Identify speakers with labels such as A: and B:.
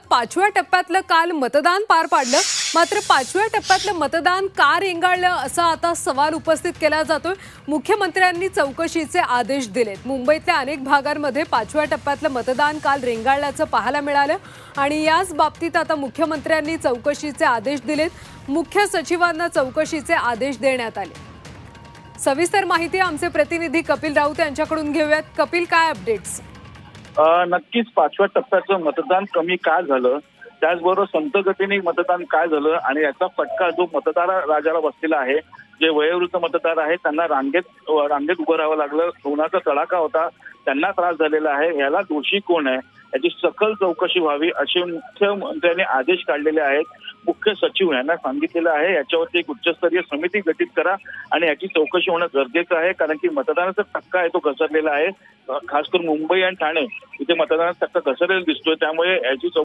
A: पाचव्या टप्प्यातलं काल मतदान पार पाडलं, मात्र पाचव्या टप्प्यातलं मतदान का रेंगाळलं असा आता सवाल उपस्थित केला जातोय। मुख्यमंत्र्यांनी चौकशीचे आदेश दिलेत। मुंबईतल्या अनेक भागांमध्ये पाचव्या टप्प्यातलं मतदान काल रेंगाळल्याचं पाहायला मिळालं आणि याच बाबतीत आता मुख्यमंत्र्यांनी चौकशीचे आदेश दिलेत। मुख्य सचिवांना चौकशीचे आदेश देण्यात आले। सविस्तर माहिती आमचे प्रतिनिधी कपिल राऊत यांच्याकडून घेऊयात। कपिल, काय अपडेट्स?
B: नक्कीच पाचव्या टप्प्याचं मतदान कमी का झालं, त्याचबरोबर संत गतीने मतदान काय झालं आणि याचा फटका जो मतदार राजाला बसलेला आहे, जे वयोवृद्ध मतदार आहेत त्यांना रांगेत उभं राहावं लागलं, उन्हाचा तडाखा होता, त्यांना त्रास झालेला आहे, याला दोषी कोण आहे याची सखोल चौकशी व्हावी असे मुख्यमंत्र्यांनी आदेश काढलेले आहेत। मुख्य सचिव यांना सांगितलेलं आहे याच्यावरती एक उच्चस्तरीय समिती गठीत करा आणि याची चौकशी होणं गरजेचं आहे, कारण की मतदानाचा टक्का आहे तो घसरलेला आहे। खास करून मुंबई आणि ठाणे इथे मतदानाचा टक्का घसरलेला दिसतोय, त्यामुळे याची